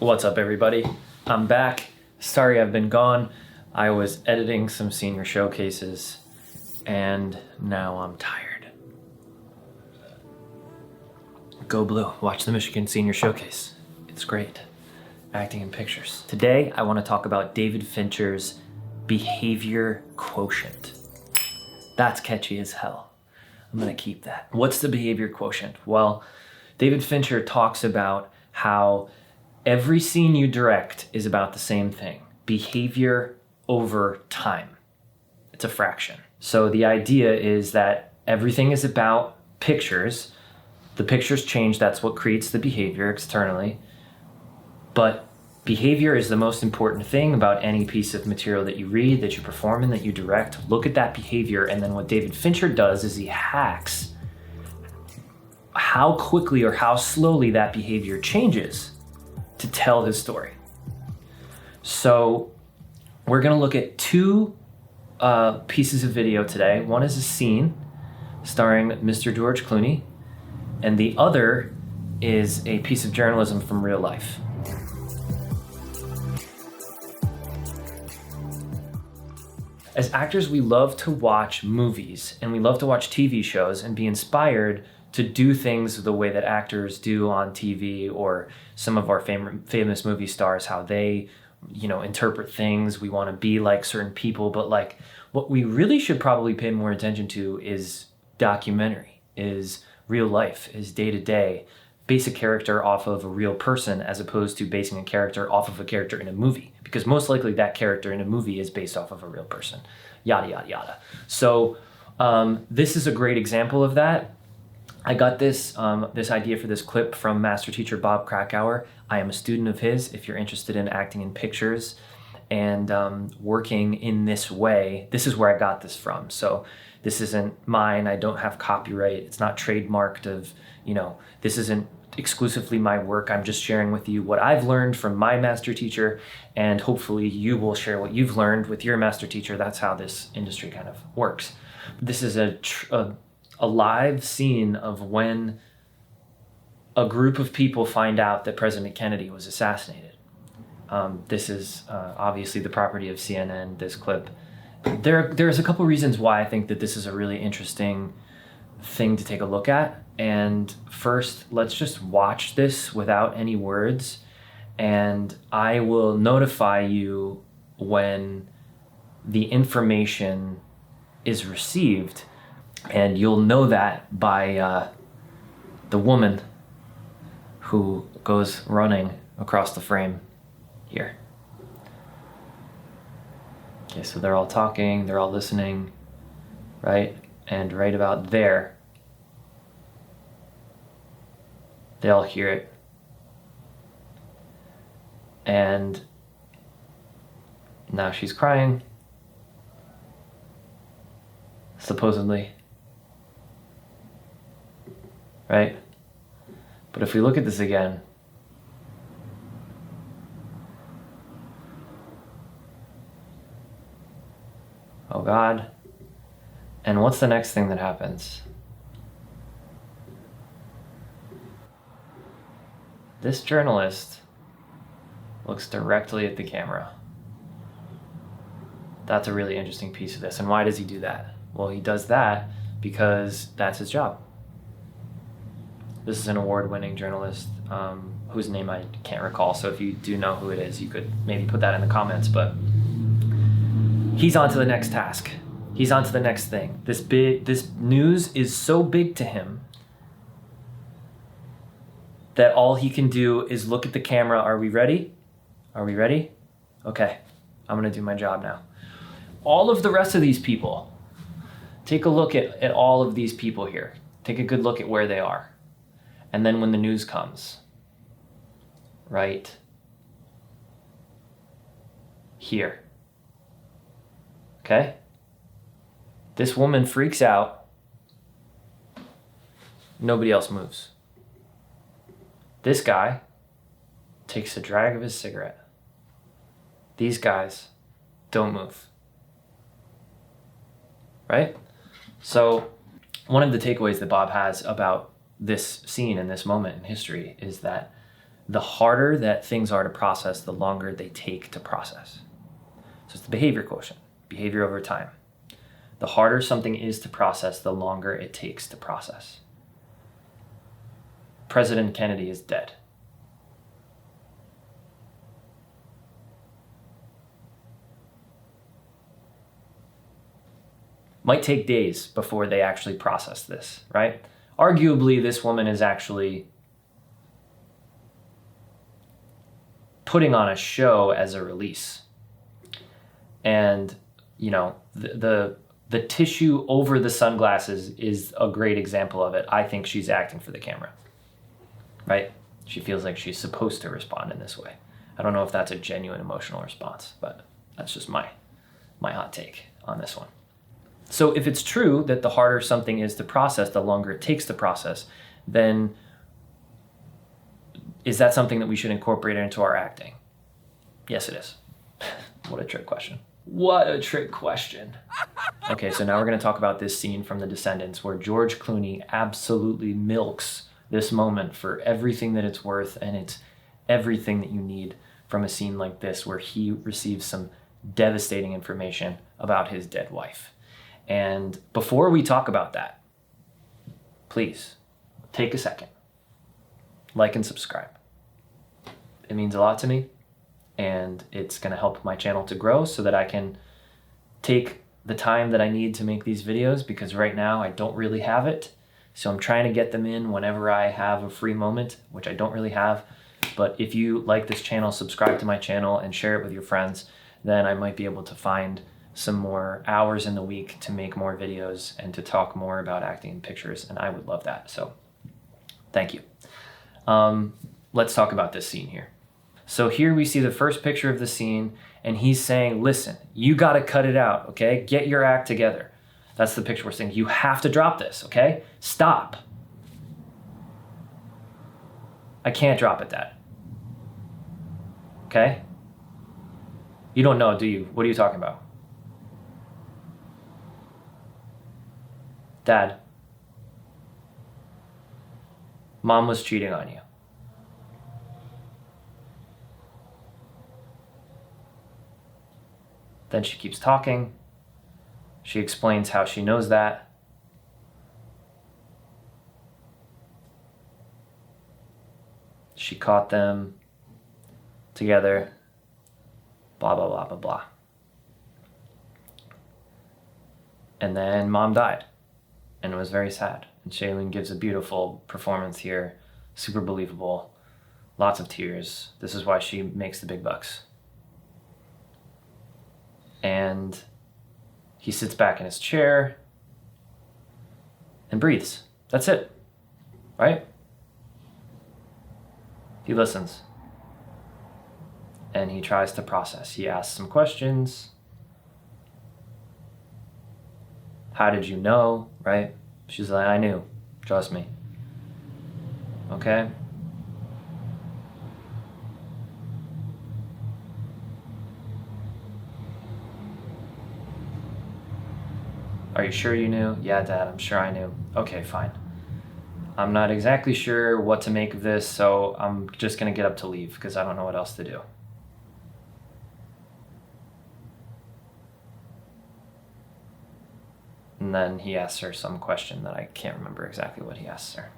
What's up, everybody? I'm back. Sorry I've been gone. I was editing some senior showcases and now I'm tired. Go Blue. Watch the Michigan Senior Showcase. It's great. Acting in pictures. Today, I want to talk about David Fincher's Behavior Quotient. That's catchy as hell. I'm gonna keep that. What's the Behavior Quotient? Well, David Fincher talks about how every scene you direct is about the same thing. Behavior over time. It's a fraction. So the idea is that everything is about pictures. The pictures change, that's what creates the behavior externally. But behavior is the most important thing about any piece of material that you read, that you perform in, that you direct. Look at that behavior, and then what David Fincher does is he hacks how quickly or how slowly that behavior changes to tell his story. So we're gonna look at two pieces of video today. One is a scene starring Mr. George Clooney, and the other is a piece of journalism from real life. As actors, we love to watch movies and we love to watch TV shows and be inspired to do things the way that actors do on TV, or some of our famous movie stars, how they, interpret things. We want to be like certain people, but like what we really should probably pay more attention to is documentary, is real life, is day to day. Base a character off of a real person as opposed to basing a character off of a character in a movie, because most likely that character in a movie is based off of a real person, yada, yada, yada. So this is a great example of that. I got this idea for this clip from master teacher Bob Krakauer. I am a student of his. If you're interested in acting in pictures and working in this way, this is where I got this from. So this isn't mine. I don't have copyright. It's not trademarked of, this isn't exclusively my work. I'm just sharing with you what I've learned from my master teacher, and hopefully you will share what you've learned with your master teacher. That's how this industry kind of works. This is a live scene of when a group of people find out that President Kennedy was assassinated. This is obviously the property of CNN, this clip. There's a couple reasons why I think that this is a really interesting thing to take a look at. And first, let's just watch this without any words, and I will notify you when the information is received. And you'll know that by the woman who goes running across the frame here. Okay, so they're all talking, they're all listening, right? And right about there, they all hear it. And now she's crying, supposedly. Right? But if we look at this again, oh God. And what's the next thing that happens? This journalist looks directly at the camera. That's a really interesting piece of this. And why does he do that? Well, he does that because that's his job. This is an award-winning journalist whose name I can't recall, so if you do know who it is, you could maybe put that in the comments, but he's on to the next task. He's on to the next thing. This news is so big to him that all he can do is look at the camera. Are we ready? Are we ready? Okay, I'm gonna do my job now. All of the rest of these people, take a look at all of these people here. Take a good look at where they are. And then when the news comes, right here, okay? This woman freaks out. Nobody else moves. This guy takes a drag of his cigarette. These guys don't move, right? So one of the takeaways that Bob has about this scene and this moment in history is that the harder that things are to process, the longer they take to process. So it's the behavior quotient, behavior over time. The harder something is to process, the longer it takes to process. President Kennedy is dead. Might take days before they actually process this, right? Arguably, this woman is actually putting on a show as a release. And, you know, the tissue over the sunglasses is a great example of it. I think she's acting for the camera, right? She feels like she's supposed to respond in this way. I don't know if that's a genuine emotional response, but that's just my hot take on this one. So if it's true that the harder something is to process, the longer it takes to process, then is that something that we should incorporate into our acting? Yes, it is. What a trick question. What a trick question. Okay, so now we're going to talk about this scene from The Descendants where George Clooney absolutely milks this moment for everything that it's worth, and it's everything that you need from a scene like this where he receives some devastating information about his dead wife. And before we talk about that, please take a second, like and subscribe. It means a lot to me, and it's going to help my channel to grow so that I can take the time that I need to make these videos, because right now I don't really have it. So I'm trying to get them in whenever I have a free moment, which I don't really have. But if you like this channel, subscribe to my channel and share it with your friends, then I might be able to find some more hours in the week to make more videos and to talk more about acting in pictures, and I would love that. So thank you. Let's talk about this scene here. So here we see the first picture of the scene, and he's saying, listen, you got to cut it out, okay? Get your act together. That's the picture we're seeing. You have to drop this, okay? Stop. I can't drop it, Dad. Okay? You don't know, do you? What are you talking about? Dad, Mom was cheating on you. Then she keeps talking. She explains how she knows that. She caught them together. Blah, blah, blah, blah, blah. And then Mom died. And it was very sad. And Shailene gives a beautiful performance here. Super believable. Lots of tears. This is why she makes the big bucks. And he sits back in his chair and breathes. That's it. Right? He listens. And he tries to process. He asks some questions. How did you know? Right? She's like, I knew. Trust me. Okay? Are you sure you knew? Yeah, Dad, I'm sure I knew. Okay, fine. I'm not exactly sure what to make of this, so I'm just gonna get up to leave because I don't know what else to do. And then he asks her some question that I can't remember exactly what he asks her.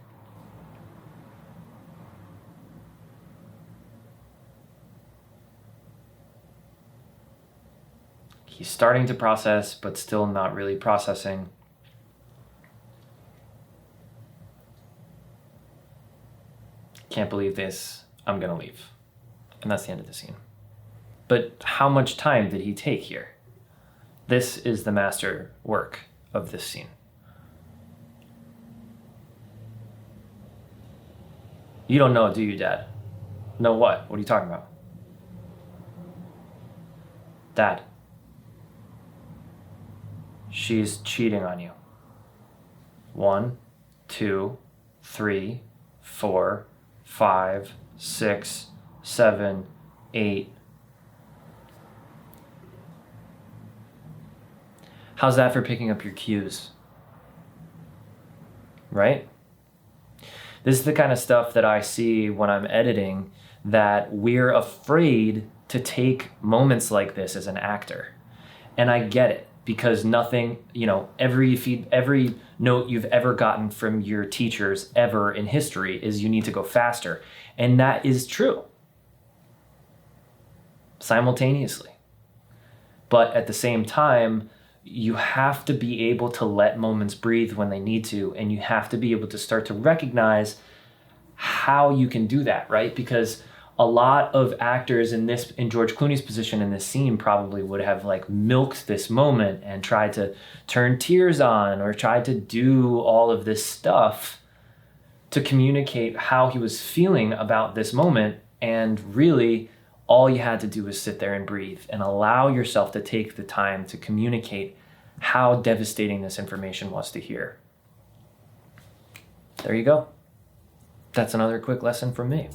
He's starting to process, but still not really processing. Can't believe this. I'm gonna leave. And that's the end of the scene. But how much time did he take here? This is the master work of this scene. You don't know, do you, Dad? Know what? What are you talking about? Dad. She's cheating on you. 1, 2, 3, 4, 5, 6, 7, 8. How's that for picking up your cues? Right? This is the kind of stuff that I see when I'm editing, that we're afraid to take moments like this as an actor. And I get it, because nothing, every note you've ever gotten from your teachers ever in history is you need to go faster. And that is true. Simultaneously. But at the same time, you have to be able to let moments breathe when they need to, and you have to be able to start to recognize how you can do that, right? Because a lot of actors in George Clooney's position in this scene probably would have like milked this moment and tried to turn tears on or tried to do all of this stuff to communicate how he was feeling about this moment. And really, all you had to do was sit there and breathe and allow yourself to take the time to communicate how devastating this information was to hear. There you go. That's another quick lesson from me.